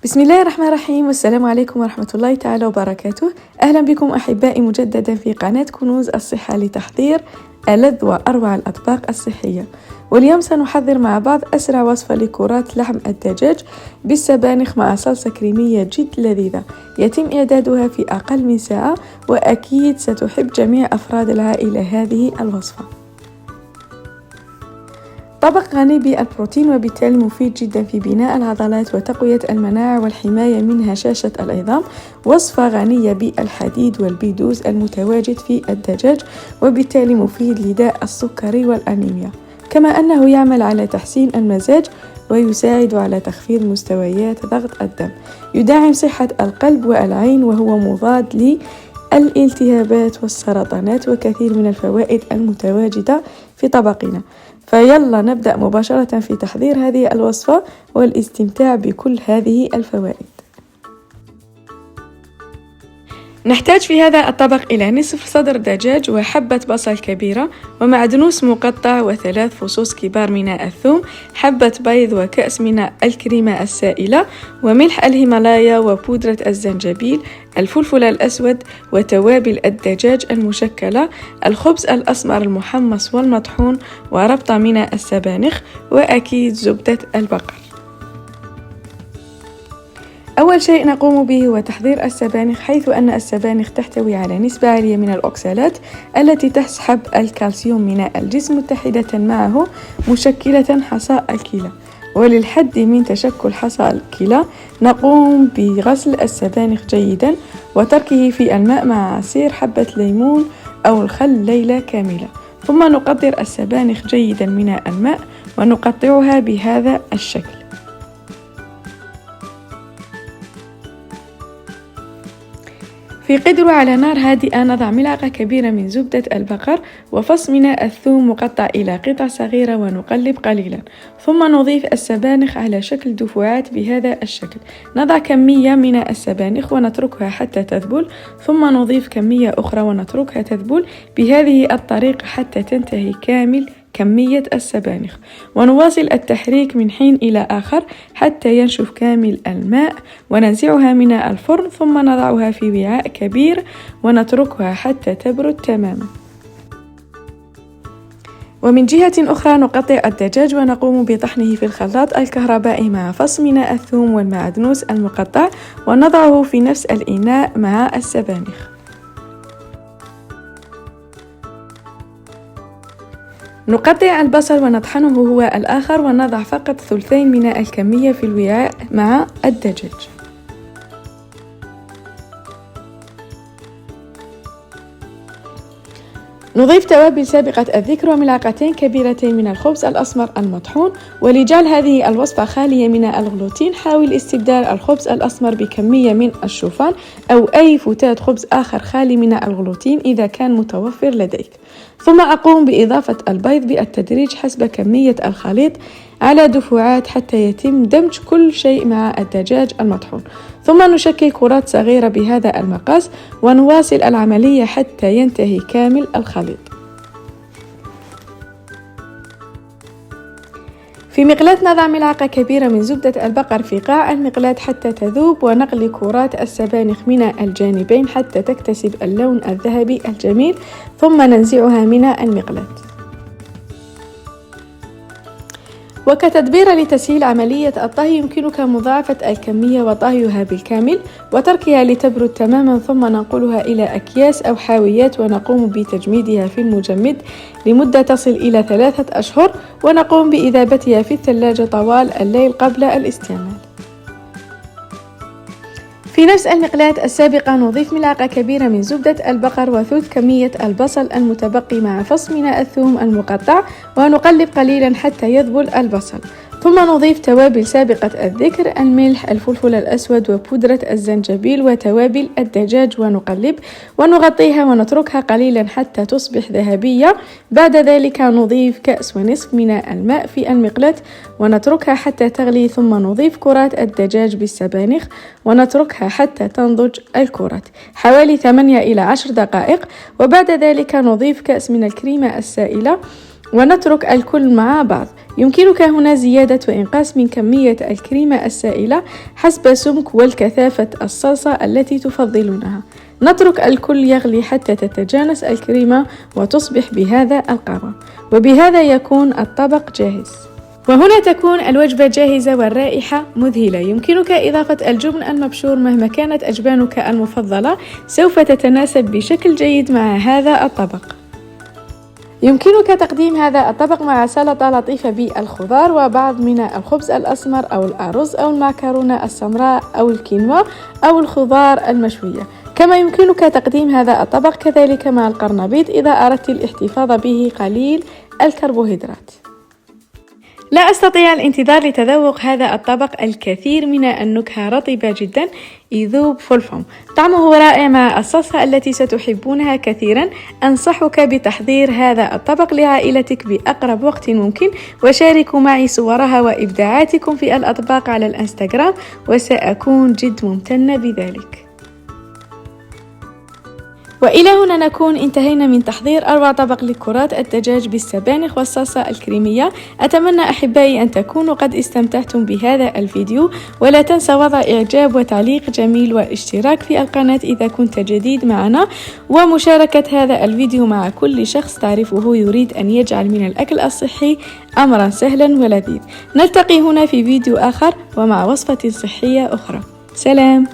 بسم الله الرحمن الرحيم، والسلام عليكم ورحمة الله تعالى وبركاته. أهلا بكم أحبائي مجددا في قناة كنوز الصحة لتحضير ألذ وأروع الأطباق الصحية. واليوم سنحضر مع بعض أسرع وصفة لكرات لحم الدجاج بالسبانخ مع صلصة كريمية جد لذيذة يتم إعدادها في أقل من ساعة، وأكيد ستحب جميع أفراد العائلة هذه الوصفة. طبق غني بالبروتين وبالتالي مفيد جدا في بناء العضلات وتقوية المناعة والحماية من هشاشة العظام. وصفة غنية بالحديد والبيدوز المتواجد في الدجاج، وبالتالي مفيد لداء السكري والأنيميا، كما أنه يعمل على تحسين المزاج ويساعد على تخفيض مستويات ضغط الدم، يدعم صحة القلب والعين، وهو مضاد للالتهابات والسرطانات، وكثير من الفوائد المتواجدة في طبقنا. فيلا نبدأ مباشرة في تحضير هذه الوصفة والاستمتاع بكل هذه الفوائد. نحتاج في هذا الطبق إلى نصف صدر دجاج وحبة بصل كبيرة ومعدنوس مقطع و3 فصوص كبار من الثوم، حبة بيض وكأس من الكريمة السائلة، وملح الهيمالايا وبودرة الزنجبيل، الفلفل الأسود وتوابل الدجاج المشكلة، الخبز الأسمر المحمص والمطحون، وربطة من السبانخ، وأكيد زبدة البقر. أول شيء نقوم به هو تحضير السبانخ، حيث أن السبانخ تحتوي على نسبة عالية من الأكسالات التي تسحب الكالسيوم من الجسم متحدة معه مشكلة حصاء الكلى. وللحد من تشكل حصاء الكلى نقوم بغسل السبانخ جيدا وتركه في الماء مع عصير حبة ليمون أو الخل ليلة كاملة، ثم نقطر السبانخ جيدا من الماء ونقطعها بهذا الشكل. في قدر على نار هادئة نضع ملعقة كبيرة من زبدة البقر وفص من الثوم مقطع إلى قطع صغيرة ونقلب قليلا، ثم نضيف السبانخ على شكل دفعات بهذا الشكل. نضع كمية من السبانخ ونتركها حتى تذبل، ثم نضيف كمية أخرى ونتركها تذبل بهذه الطريقة حتى تنتهي كامل كمية السبانخ، ونواصل التحريك من حين إلى آخر حتى ينشف كامل الماء، وننزعها من الفرن، ثم نضعها في وعاء كبير ونتركها حتى تبرد تماما. ومن جهة أخرى نقطع الدجاج ونقوم بطحنه في الخلاط الكهربائي مع فص من الثوم والمعدنوس المقطع، ونضعه في نفس الإناء مع السبانخ. نقطع البصل ونطحنه هو الآخر، ونضع فقط ثلثين من الكمية في الوعاء مع الدجاج. نضيف توابل سابقة الذكر وملعقتين كبيرتين من الخبز الأسمر المطحون. ولجعل هذه الوصفة خالية من الغلوتين حاول استبدال الخبز الأسمر بكمية من الشوفان أو أي فتات خبز آخر خالي من الغلوتين إذا كان متوفر لديك. ثم أقوم بإضافة البيض بالتدريج حسب كمية الخليط على دفعات حتى يتم دمج كل شيء مع الدجاج المطحون، ثم نشكل كرات صغيرة بهذا المقاس ونواصل العملية حتى ينتهي كامل الخليط. في مقلاة نضع ملعقة كبيرة من زبدة البقر في قاع المقلاة حتى تذوب، ونقلي كرات السبانخ من الجانبين حتى تكتسب اللون الذهبي الجميل، ثم ننزعها من المقلاة. وكتدبير لتسهيل عملية الطهي يمكنك مضاعفة الكمية وطهيها بالكامل وتركها لتبرد تماما، ثم ننقلها إلى أكياس أو حاويات ونقوم بتجميدها في المجمد لمدة تصل إلى 3 أشهر، ونقوم بإذابتها في الثلاجة طوال الليل قبل الاستعمال. في نفس المقلاة السابقة نضيف ملعقة كبيرة من زبدة البقر وثلث كمية البصل المتبقي مع فص من الثوم المقطع، ونقلب قليلا حتى يذبل البصل، ثم نضيف توابل سابقة الذكر، الملح، الفلفل الأسود، وبودرة الزنجبيل، وتوابل الدجاج، ونقلب ونغطيها ونتركها قليلا حتى تصبح ذهبية. بعد ذلك نضيف كأس ونصف من الماء في المقلاة ونتركها حتى تغلي، ثم نضيف كرات الدجاج بالسبانخ ونتركها حتى تنضج الكرات حوالي 8 إلى 10 دقائق، وبعد ذلك نضيف كأس من الكريمة السائلة ونترك الكل مع بعض. يمكنك هنا زيادة وإنقاص من كمية الكريمة السائلة حسب سمك والكثافة الصلصة التي تفضلونها. نترك الكل يغلي حتى تتجانس الكريمة وتصبح بهذا القوام، وبهذا يكون الطبق جاهز. وهنا تكون الوجبة جاهزة والرائحة مذهلة. يمكنك إضافة الجبن المبشور مهما كانت أجبانك المفضلة، سوف تتناسب بشكل جيد مع هذا الطبق. يمكنك تقديم هذا الطبق مع سلطة لطيفة بالخضار وبعض من الخبز الأسمر أو الأرز أو المعكرونة السمراء أو الكينوا أو الخضار المشوية. كما يمكنك تقديم هذا الطبق كذلك مع القرنبيط إذا أردت الاحتفاظ به قليل الكربوهيدرات. لا أستطيع الانتظار لتذوق هذا الطبق الكثير من النكهة، رطبة جدا يذوب في الفم، طعمه رائع مع الصلصة التي ستحبونها كثيرا. أنصحك بتحضير هذا الطبق لعائلتك بأقرب وقت ممكن، وشاركوا معي صورها وإبداعاتكم في الأطباق على الإنستغرام، وسأكون جد ممتنة بذلك. وإلى هنا نكون انتهينا من تحضير أروع طبق لكرات الدجاج بالسبانخ والصلصة الكريمية. أتمنى أحبائي أن تكونوا قد استمتعتم بهذا الفيديو، ولا تنسى وضع إعجاب وتعليق جميل والاشتراك في القناة إذا كنت جديد معنا، ومشاركة هذا الفيديو مع كل شخص تعرفه يريد أن يجعل من الأكل الصحي أمرا سهلا ولذيذ. نلتقي هنا في فيديو آخر ومع وصفة صحية أخرى. سلام.